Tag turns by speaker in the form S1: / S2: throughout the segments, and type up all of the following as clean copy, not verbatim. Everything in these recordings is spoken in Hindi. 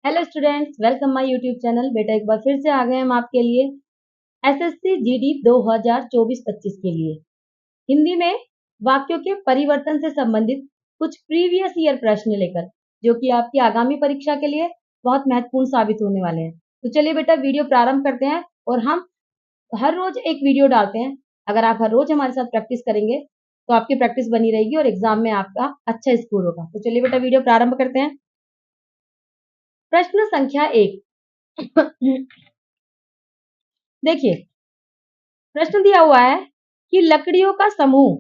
S1: Hello students, welcome my YouTube channel. बेटा एक बार फिर से आ गए हम आपके लिए एसएससी जीडी 2024-25 के लिए हिंदी में वाक्यों के परिवर्तन से संबंधित कुछ प्रीवियस ईयर प्रश्न लेकर, जो कि आपकी आगामी परीक्षा के लिए बहुत महत्वपूर्ण साबित होने वाले हैं। तो चलिए बेटा वीडियो प्रारंभ करते हैं और हम हर रोज एक वीडियो डालते हैं। अगर आप हर रोज हमारे साथ प्रैक्टिस करेंगे तो आपकी प्रैक्टिस बनी रहेगी और एग्जाम में आपका अच्छा स्कोर होगा। तो चलिए बेटा वीडियो प्रारंभ करते हैं। प्रश्न संख्या 1 देखिए, प्रश्न दिया हुआ है कि लकड़ियों का समूह,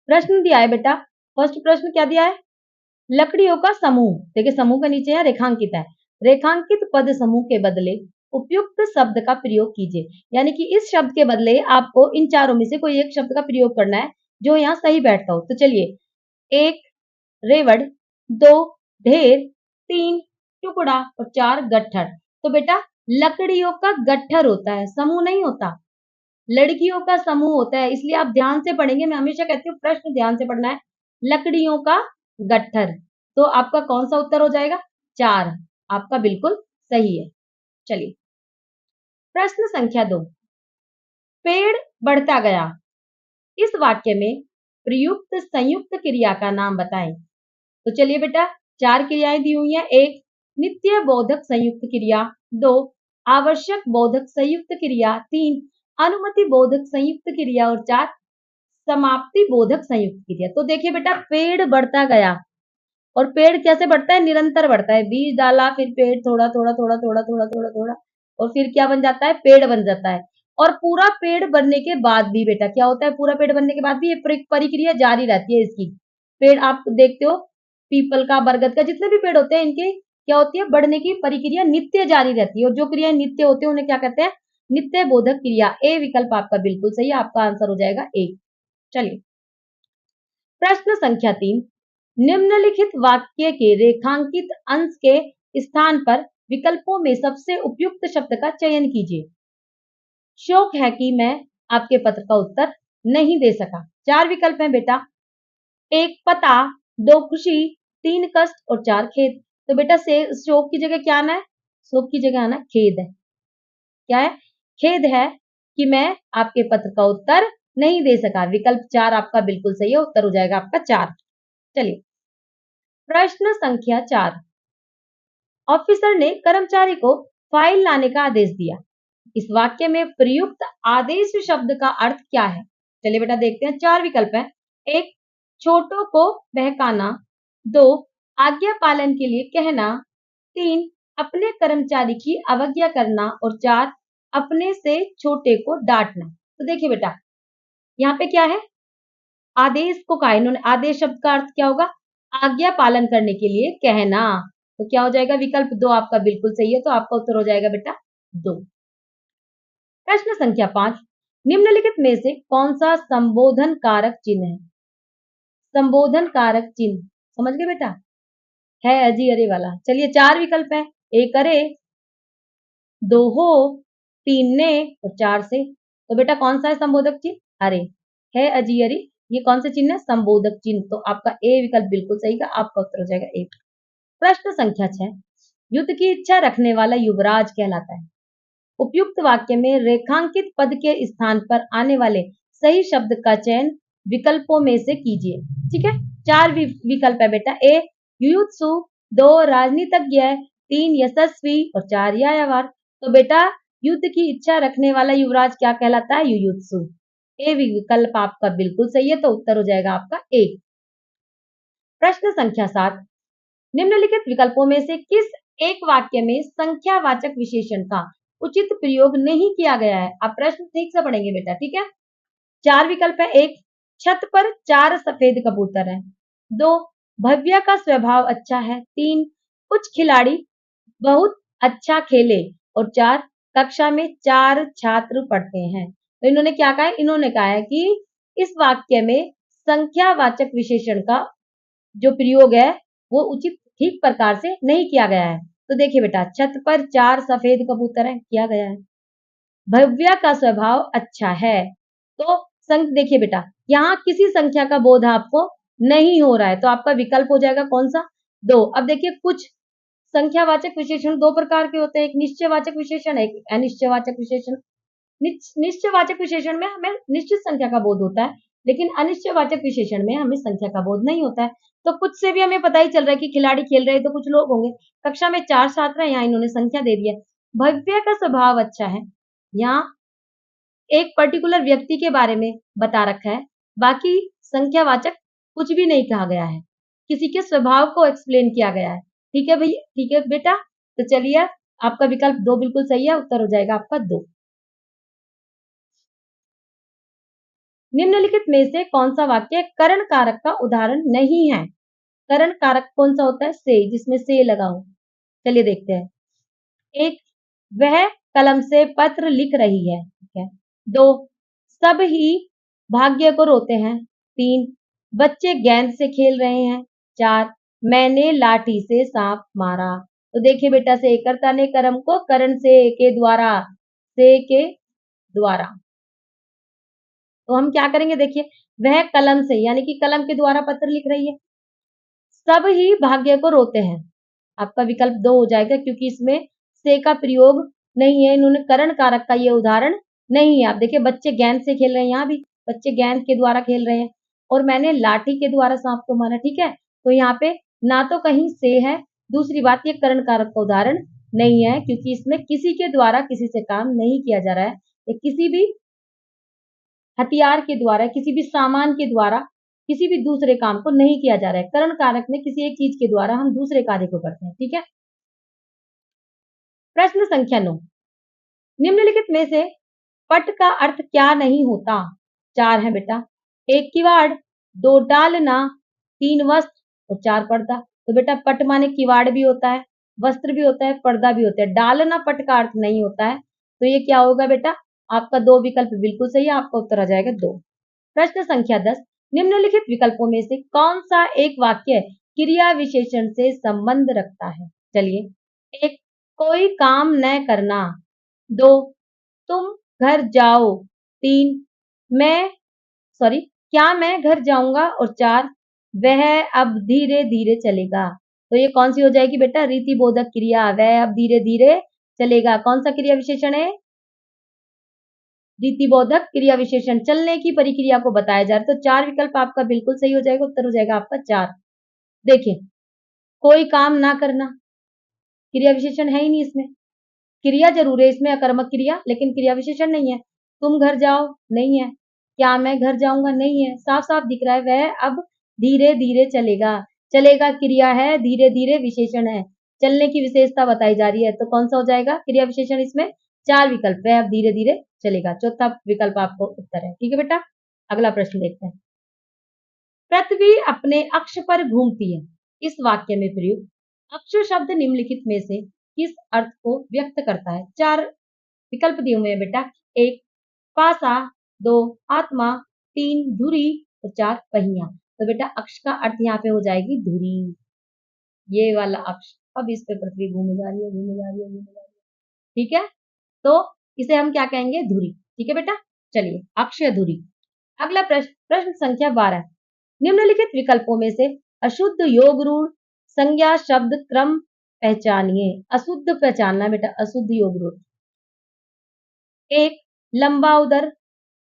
S1: प्रश्न दिया है बेटा। फर्स्ट प्रश्न क्या दिया है? लकड़ियों का समूह। देखिए समूह का नीचे है रेखांकित है। रेखांकित पद समूह के बदले उपयुक्त शब्द का प्रयोग कीजिए। यानी कि इस शब्द के बदले आपको इन चारों में से कोई एक शब्द का प्रयोग करना है जो यहाँ सही बैठता हो। तो चलिए, 1 रेवड़, 2 ढेर, 3 टुकड़ा और 4 गट्ठर। तो बेटा लकड़ियों का गट्ठर होता है, समूह नहीं होता। लड़कियों का समूह होता है, इसलिए आप ध्यान से पढ़ेंगे। मैं हमेशा कहती हूँ प्रश्न ध्यान से पढ़ना है। लकड़ियों का गट्ठर, तो आपका कौन सा उत्तर हो जाएगा? 4 आपका बिल्कुल सही है। चलिए प्रश्न संख्या 2, पेड़ बढ़ता गया। इस वाक्य में प्रयुक्त संयुक्त क्रिया का नाम बताएं। तो चलिए बेटा 4 क्रियाएं दी हुई हैं। 1 नित्य बोधक संयुक्त क्रिया, 2 आवश्यक बोधक संयुक्त क्रिया, 3 अनुमति बोधक संयुक्त क्रिया और 4 समाप्ति बोधक संयुक्त क्रिया। तो देखिए बेटा पेड़ बढ़ता गया, और पेड़ कैसे बढ़ता है? निरंतर बढ़ता है। बीज डाला, फिर पेड़ थोड़ा थोड़ा थोड़ा थोड़ा थोड़ा थोड़ा थोड़ा, और फिर क्या बन जाता है? पेड़ बन जाता है। और पूरा पेड़ बनने के बाद भी बेटा क्या होता है? पूरा पेड़ बनने के बाद भी ये परिक्रिया जारी रहती है इसकी। पेड़ आप देखते हो, पीपल का, बरगद का, जितने भी पेड़ होते हैं इनके क्या होती है? बढ़ने की परिक्रिया नित्य जारी रहती है। और जो क्रियाएं नित्य होती है उन्हें क्या कहते हैं? नित्य बोधक क्रिया। ए विकल्प आपका बिल्कुल सही है, आपका आंसर हो जाएगा ए। चलिए प्रश्न संख्या 3, निम्नलिखित वाक्य के रेखांकित अंश के स्थान पर विकल्पों में सबसे उपयुक्त शब्द का चयन कीजिए। शोक है कि मैं आपके पत्र का उत्तर नहीं दे सका। 4 विकल्प हैं बेटा। 1 पता, 2 खुशी, 3 कष्ट और 4 खेद। तो बेटा से शोक की जगह क्या आना है? शोक की जगह आना खेद है। क्या है? खेद है कि मैं आपके पत्र का उत्तर नहीं दे सका। विकल्प 4 आपका बिल्कुल सही है, उत्तर हो जाएगा आपका 4। चलिए प्रश्न संख्या 4, ऑफिसर ने कर्मचारी को फाइल लाने का आदेश दिया। इस वाक्य में प्रयुक्त आदेश शब्द का अर्थ क्या है? चलिए बेटा देखते हैं। 4 विकल्प हैं। 1 छोटों को बहकाना, 2 आज्ञा पालन के लिए कहना, 3 अपने कर्मचारी की अवज्ञा करना और 4 अपने से छोटे को डांटना। तो देखिए बेटा यहाँ पे क्या है? आदेश को कहा इन्होंने। आदेश शब्द का अर्थ क्या होगा? आज्ञा पालन करने के लिए कहना। तो क्या हो जाएगा? विकल्प 2 आपका बिल्कुल सही है, तो आपका उत्तर हो जाएगा बेटा 2। प्रश्न संख्या 5, निम्नलिखित में से कौन सा संबोधन कारक चिन्ह है? संबोधन कारक चिन्ह समझ गए बेटा? है अजी अरे वाला। चलिए 4 विकल्प है। 1 अरे, 2 हो, 3 ने और 4 से। तो बेटा कौन सा है संबोधक चिन्ह? अरे। है अजी अरे, ये कौन सा चिन्ह है? संबोधक चिन्ह। तो आपका ए विकल्प बिल्कुल सही का, आपका उत्तर हो जाएगा ए। प्रश्न संख्या 6, युद्ध की इच्छा रखने वाला युवराज कहलाता है। उपयुक्त वाक्य में रेखांकित पद के स्थान पर आने वाले सही शब्द का चयन विकल्पों में से कीजिए। ठीक है, 4 विकल्प है बेटा। 1 युयुत्सु, 2 राजनीतिज्ञ, 3 यशस्वी और 4 यायावर। तो बेटा युद्ध की इच्छा रखने वाला युवराज क्या कहलाता है? युयुत्सु। ए विकल्प आपका बिल्कुल सही है, तो उत्तर हो जाएगा आपका ए। प्रश्न संख्या 7, निम्नलिखित विकल्पों में से किस एक वाक्य में संख्यावाचक विशेषण का उचित प्रयोग नहीं किया गया है? आप प्रश्न ठीक से पढ़ेंगे बेटा, ठीक है। 4 विकल्प है। 1 छत पर 4 सफेद कबूतर हैं, 2 भव्या का स्वभाव अच्छा है, 3 कुछ खिलाड़ी बहुत अच्छा खेले और 4 कक्षा में 4 छात्र पढ़ते हैं। तो इन्होंने क्या कहा है? इन्होंने कहा है कि इस वाक्य में संख्यावाचक विशेषण का जो प्रयोग है वो उचित ठीक प्रकार से नहीं किया गया है। तो देखिए बेटा छत पर 4 सफेद कबूतर हैं, किया गया है। भव्या का स्वभाव अच्छा है, तो देखिए बेटा यहाँ किसी संख्या का बोध आपको नहीं हो रहा है, तो आपका विकल्प हो जाएगा कौन सा? 2। अब देखिए कुछ संख्यावाचक विशेषण दो प्रकार के होते हैं, एक निश्चयवाचक विशेषण, एक अनिश्चयवाचक विशेषण। निश्चयवाचक विशेषण में हमें निश्चित संख्या का बोध होता है, लेकिन अनिश्चयवाचक विशेषण में हमें संख्या का बोध नहीं होता है। तो कुछ से भी हमें पता ही चल रहा है कि खिलाड़ी खेल रहे हैं, तो कुछ लोग होंगे। कक्षा में 4 छात्र हैं, यहाँ इन्होंने संख्या दे दी है। भव्य का स्वभाव अच्छा है, यहाँ एक पर्टिकुलर व्यक्ति के बारे में बता रखा है, बाकी संख्यावाचक कुछ भी नहीं कहा गया है, किसी के स्वभाव को एक्सप्लेन किया गया है। ठीक है भैया, ठीक है बेटा, तो चलिए आपका विकल्प 2 बिल्कुल सही है, उत्तर हो जाएगा आपका 2। निम्नलिखित में से कौन सा वाक्य करण कारक का उदाहरण नहीं है? करण कारक कौन सा होता है? से, जिसमें से लगा हो। चलिए देखते हैं। एक, वह कलम से पत्र लिख रही है। ठीक है। 2, सब ही भाग्य को रोते हैं। 3, बच्चे गेंद से खेल रहे हैं। 4, मैंने लाठी से सांप मारा। तो देखिए बेटा, से कर्ता ने कर्म को करण से के द्वारा, से के द्वारा, तो हम क्या करेंगे? देखिए, वह कलम से यानी कि कलम के द्वारा पत्र लिख रही है। सब ही भाग्य को रोते हैं, आपका विकल्प 2 हो जाएगा, क्योंकि इसमें से का प्रयोग नहीं है, इन्होंने करण कारक का ये उदाहरण नहीं है। आप देखिए, बच्चे गेंद से खेल रहे हैं, यहाँ भी बच्चे गेंद के द्वारा खेल रहे हैं, और मैंने लाठी के द्वारा सांप को मारा। ठीक है, तो यहाँ पे ना तो कहीं से है, दूसरी बात ये करण कारक का उदाहरण नहीं है, क्योंकि इसमें किसी के द्वारा किसी से काम नहीं किया जा रहा है, या किसी भी हथियार के द्वारा, किसी भी सामान के द्वारा, किसी भी दूसरे काम को नहीं किया जा रहा है। करण कारक में किसी एक चीज के द्वारा हम दूसरे कार्य को करते हैं। ठीक है। प्रश्न संख्या 9, निम्नलिखित में से पट का अर्थ क्या नहीं होता? 4 है बेटा। 1 किवाड़, 2 डालना, 3 वस्त्र और 4 पर्दा। तो बेटा, पट माने किवाड़ भी होता है, वस्त्र भी होता है, पर्दा भी होता है। डालना पट का अर्थ नहीं होता है, तो ये क्या होगा बेटा? आपका 2 विकल्प बिल्कुल सही है, आपका उत्तर आ जाएगा 2। प्रश्न संख्या 10, निम्नलिखित विकल्पों में से कौन सा एक वाक्य क्रिया विशेषण से संबंध रखता है? चलिए, 1, कोई काम न करना। 2, तुम घर जाओ। 3, मैं सॉरी क्या मैं घर जाऊंगा। और 4, वह अब धीरे धीरे चलेगा। तो ये कौन सी हो जाएगी बेटा? रीति बोधक क्रिया, वह अब धीरे धीरे चलेगा। कौन सा क्रिया विशेषण है? रीतिबोधक क्रिया विशेषण, चलने की प्रक्रिया को बताया जा रहा है। तो 4 विकल्प आपका बिल्कुल सही हो जाएगा, उत्तर हो जाएगा आपका 4। देखिए, कोई काम ना करना क्रिया विशेषण है ही नहीं इसमें, क्रिया जरूर है इसमें, अकर्मक क्रिया, लेकिन क्रिया विशेषण नहीं है। तुम घर जाओ नहीं है, क्या मैं घर जाऊंगा नहीं है, साफ साफ दिख रहा है वह अब धीरे धीरे चलेगा। चलेगा क्रिया है, धीरे धीरे विशेषण है, चलने की विशेषता बताई जा रही है, तो कौन सा हो जाएगा क्रिया विशेषण? इसमें 4 विकल्प, वह अब धीरे धीरे चलेगा, चौथा विकल्प आपको उत्तर है। ठीक है बेटा, अगला प्रश्न देखते हैं। पृथ्वी अपने अक्ष पर घूमती है, इस वाक्य में प्रयुक्त अक्ष शब्द निम्नलिखित में से किस अर्थ को व्यक्त करता है? 4 विकल्प दिए हुए हैं बेटा। 1, पासा। 2, आत्मा। 3, धुरी और 4, पहिया। तो बेटा, अक्ष का अर्थ यहाँ पे हो जाएगी धुरी, ये वाला अक्ष। अब इस पे पृथ्वी घूमे जा रही है, घूमे जा रही है, घूमे जा रही है। ठीक है, तो इसे हम क्या कहेंगे? धुरी। ठीक है बेटा, चलिए, अक्ष या धुरी। अगला प्रश्न, प्रश्न संख्या 12, निम्नलिखित विकल्पों में से अशुद्ध योग रूढ़ संज्ञा शब्द क्रम पहचानिए। अशुद्ध पहचानना बेटा, अशुद्ध योग रूढ़। 1, लंबा उदर।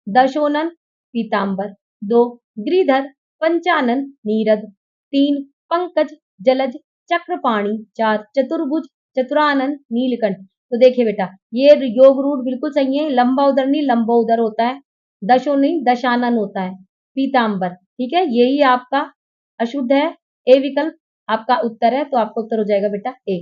S1: दशोनन, पीतांबर। 2, गिरिधर, पंचानन, नीरद। 3, पंकज, जलज, चक्रपाणी। 4, चतुर्भुज, चतुरानन, नीलकंठ। तो देखिए बेटा, ये योग रूढ़ बिल्कुल सही है। लंबा उदर नहीं, लंबो उदर होता है। दशो नहीं, दशानन होता है। पीतांबर, ठीक है, यही आपका अशुद्ध है। ए विकल्प आपका उत्तर है, तो आपका उत्तर हो जाएगा बेटा ए।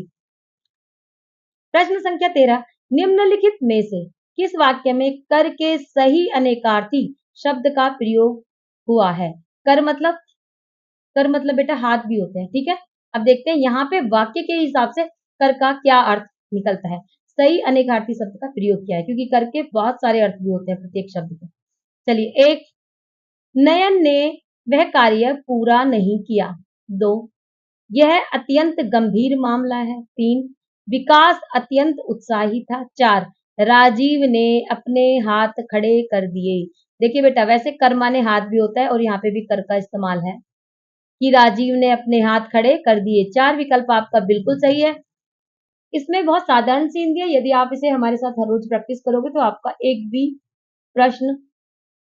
S1: प्रश्न संख्या 13, निम्नलिखित में से किस वाक्य में कर के सही अनेकार्थी शब्द का प्रयोग हुआ है? कर मतलब बेटा हाथ भी होते हैं। ठीक है, अब देखते हैं यहाँ पे वाक्य के हिसाब से कर का क्या अर्थ निकलता है। सही अनेकार्थी शब्द का प्रयोग किया है, क्योंकि कर के बहुत सारे अर्थ भी होते हैं प्रत्येक शब्द के। चलिए, 1, नयन ने वह कार्य पूरा नहीं किया। 2, यह अत्यंत गंभीर मामला है। 3, विकास अत्यंत उत्साही था। 4, राजीव ने अपने हाथ खड़े कर दिए। देखिए बेटा, वैसे कर माने हाथ भी होता है, और यहाँ पे भी कर का इस्तेमाल है। कि राजीव ने अपने हाथ खड़े कर दिए। 4 विकल्प आपका बिल्कुल सही है। इसमें बहुत साधारण सी हिंदी है, यदि आप इसे हमारे साथ हर रोज प्रैक्टिस करोगे तो आपका एक भी प्रश्न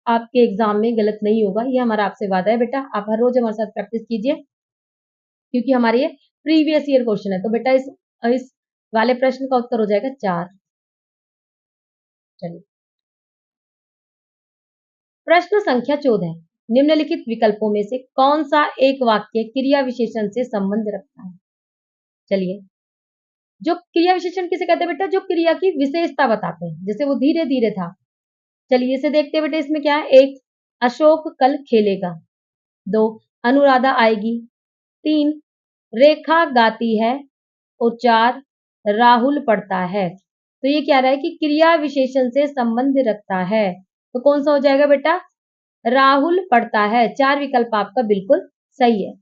S1: आपके एग्जाम में गलत नहीं होगा। ये हमारा आपसे वादा है बेटा, आप हर रोज हमारे साथ प्रैक्टिस कीजिए, क्योंकि हमारे ये प्रीवियस ईयर क्वेश्चन है। तो बेटा इस वाले प्रश्न का उत्तर हो जाएगा 4। चलिए, प्रश्न संख्या 14, निम्नलिखित विकल्पों में से कौन सा एक वाक्य क्रिया विशेषण से संबंध रखता है? चलिए, जो क्रिया विशेषण किसे कहते हैं बेटा? जो क्रिया की विशेषता बताते हैं, जैसे वो धीरे धीरे था। चलिए इसे देखते हैं बेटा, इसमें क्या है? 1, अशोक कल खेलेगा। 2, अनुराधा आएगी। 3, रेखा गाती है। और 4, राहुल पढ़ता है। तो ये क्या रहा है कि क्रिया विशेषण से संबंध रखता है। तो कौन सा हो जाएगा बेटा? राहुल पढ़ता है। 4 विकल्प आपका बिल्कुल सही है।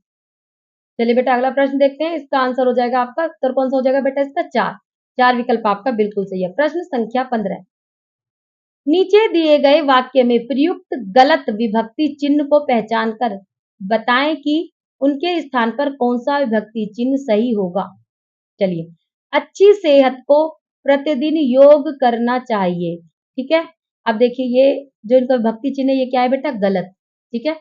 S1: चलिए बेटा, अगला प्रश्न देखते हैं। इसका आंसर हो जाएगा आपका, उत्तर कौन सा हो जाएगा बेटा? इसका 4। 4 विकल्प आपका बिल्कुल सही है। प्रश्न संख्या 15, नीचे दिए गए वाक्य में प्रयुक्त गलत विभक्ति चिन्ह को पहचान कर बताएं कि उनके स्थान पर कौन सा विभक्ति चिन्ह सही होगा। चलिए, अच्छी सेहत को प्रतिदिन योग करना चाहिए। ठीक है, अब देखिए ये जो इनका विभक्ति चिन्ह है ये क्या है बेटा? गलत। ठीक है,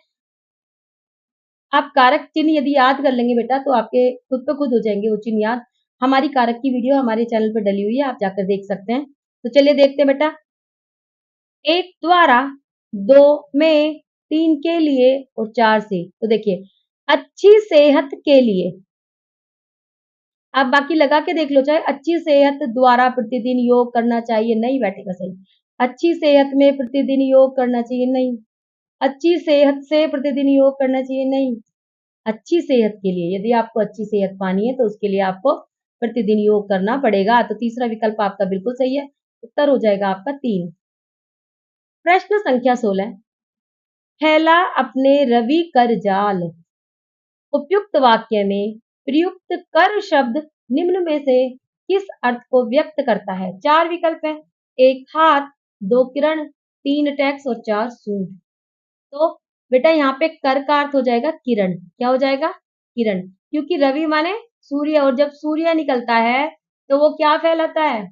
S1: आप कारक चिन्ह यदि याद कर लेंगे बेटा तो आपके खुद पे खुद हो जाएंगे वो चिन्ह याद। हमारी कारक की वीडियो हमारे चैनल पर डली हुई है, आप जाकर देख सकते हैं। तो चलिए देखते हैं बेटा, 1 द्वारा, 2 में, 3 के लिए और 4 से। तो देखिए, अच्छी सेहत के लिए, आप बाकी लगा के देख लो, चाहे अच्छी सेहत द्वारा प्रतिदिन योग करना चाहिए, नहीं बैठेगा सही। अच्छी सेहत में प्रतिदिन योग करना चाहिए, नहीं। अच्छी सेहत से प्रतिदिन योग करना चाहिए, नहीं। अच्छी सेहत के लिए, यदि आपको अच्छी सेहत पानी है तो उसके लिए आपको प्रतिदिन योग करना पड़ेगा। तो तीसरा विकल्प आपका बिल्कुल सही है, उत्तर हो जाएगा आपका 3। प्रश्न संख्या 16, फैला अपने रवि कर जाल। उपयुक्त वाक्य में प्रयुक्त कर शब्द निम्न में से किस अर्थ को व्यक्त करता है? 4 विकल्प है। 1 हाथ, 2 किरण, 3 टैक्स और 4 सूंड। तो बेटा यहाँ पे कर का अर्थ हो जाएगा किरण। क्या हो जाएगा? किरण, क्योंकि रवि माने सूर्य, और जब सूर्य निकलता है तो वो क्या फैलाता है?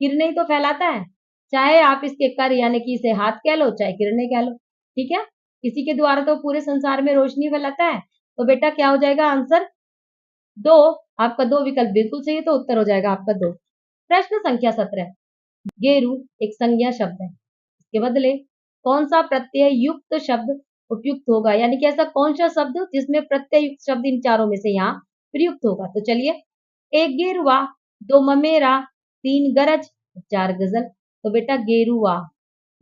S1: किरणें ही तो फैलाता है। चाहे आप इसके कर यानी कि इसे हाथ कह लो, चाहे किरणें कह लो। ठीक है, इसी के द्वारा तो पूरे संसार में रोशनी फैलाता है। तो बेटा क्या हो जाएगा आंसर? 2। आपका 2 विकल्प बिल्कुल सही है, तो उत्तर हो जाएगा आपका 2। प्रश्न संख्या 17, गेरू एक संज्ञा शब्द है, इसके बदले कौन सा प्रत्यय युक्त शब्द उपयुक्त होगा? यानी कि ऐसा कौन सा शब्द जिसमें प्रत्यय युक्त शब्द इन चारों में से यहाँ प्रयुक्त होगा। तो चलिए, 1 गेरुआ, 2 ममेरा, 3 गरज, 4 गजल। तो बेटा गेरुआ,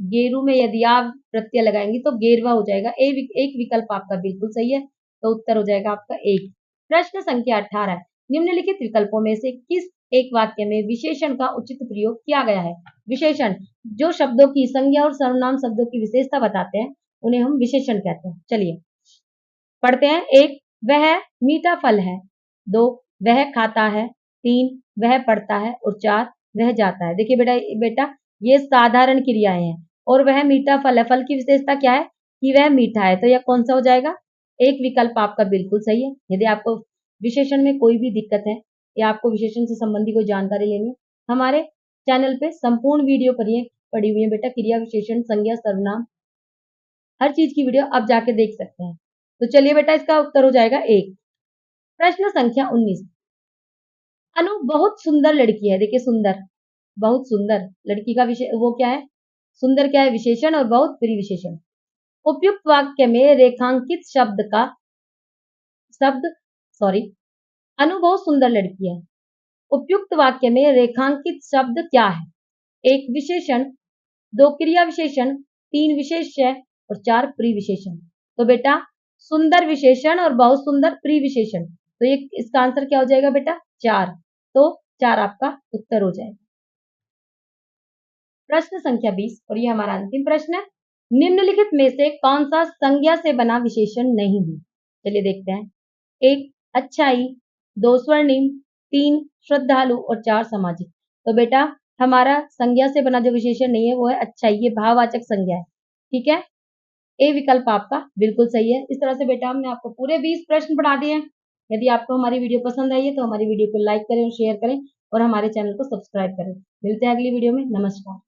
S1: गेरू में यदि आप प्रत्यय लगाएंगे तो गेरवा हो जाएगा। एक विकल्प आपका बिल्कुल सही है, तो उत्तर हो जाएगा आपका 1। प्रश्न संख्या 18, निम्नलिखित विकल्पों में से किस एक वाक्य में विशेषण का उचित प्रयोग किया गया है? विशेषण, जो शब्दों की संज्ञा और सर्वनाम शब्दों की विशेषता बताते हैं उन्हें हम विशेषण कहते हैं। चलिए पढ़ते हैं। 1, वह मीठा फल है। 2, वह खाता है। 3, वह पढ़ता है। और 4, वह जाता है। देखिए बेटा बेटा ये साधारण क्रियाएं हैं, और वह मीठा फल है। फल की विशेषता क्या है? कि वह मीठा है। तो यह कौन सा हो जाएगा? एक विकल्प आपका बिल्कुल सही है। यदि आपको विशेषण में कोई भी दिक्कत है या आपको विशेषण से संबंधी कोई जानकारी लेनी है, हमारे चैनल पे संपूर्ण वीडियो पड़ी हुई है बेटा, क्रिया विशेषण संज्ञा सर्वनाम हर चीज की वीडियो आप जाके देख सकते हैं। तो चलिए बेटा, इसका उत्तर हो जाएगा 1। प्रश्न संख्या 19, अनु बहुत सुंदर लड़की है। देखिए सुंदर, बहुत सुंदर लड़की का विषय वो क्या है? सुंदर क्या है? विशेषण, और बहुत प्रिय विशेषण। उपयुक्त वाक्य में रेखांकित शब्द सॉरी अनु बहुत सुंदर लड़की है। उपयुक्त वाक्य में रेखांकित शब्द क्या है? 1 विशेषण, 2 क्रिया विशेषण, 3 विशेष्य और 4 प्रिय विशेषण। तो बेटा सुंदर विशेषण और बहुत सुंदर प्रिय विशेषण, तो ये इसका आंसर क्या हो जाएगा बेटा? 4। तो 4 आपका उत्तर हो जाएगा। प्रश्न संख्या 20, और ये हमारा अंतिम प्रश्न है। निम्नलिखित में से कौन सा संज्ञा से बना विशेषण नहीं है? चलिए देखते हैं। 1 अच्छाई, 2 स्वर्णिम, 3 श्रद्धालु और 4 सामाजिक। तो बेटा हमारा संज्ञा से बना जो विशेषण नहीं है वो है अच्छाई, ये भाववाचक संज्ञा है। ठीक है, ए विकल्प आपका बिल्कुल सही है। इस तरह से बेटा हमने आपको पूरे 20 प्रश्न पढ़ा दिए हैं। यदि आपको हमारी वीडियो पसंद आई है तो हमारी वीडियो को लाइक करें और शेयर करें और हमारे चैनल को सब्सक्राइब करें। मिलते हैं अगली वीडियो में। नमस्कार।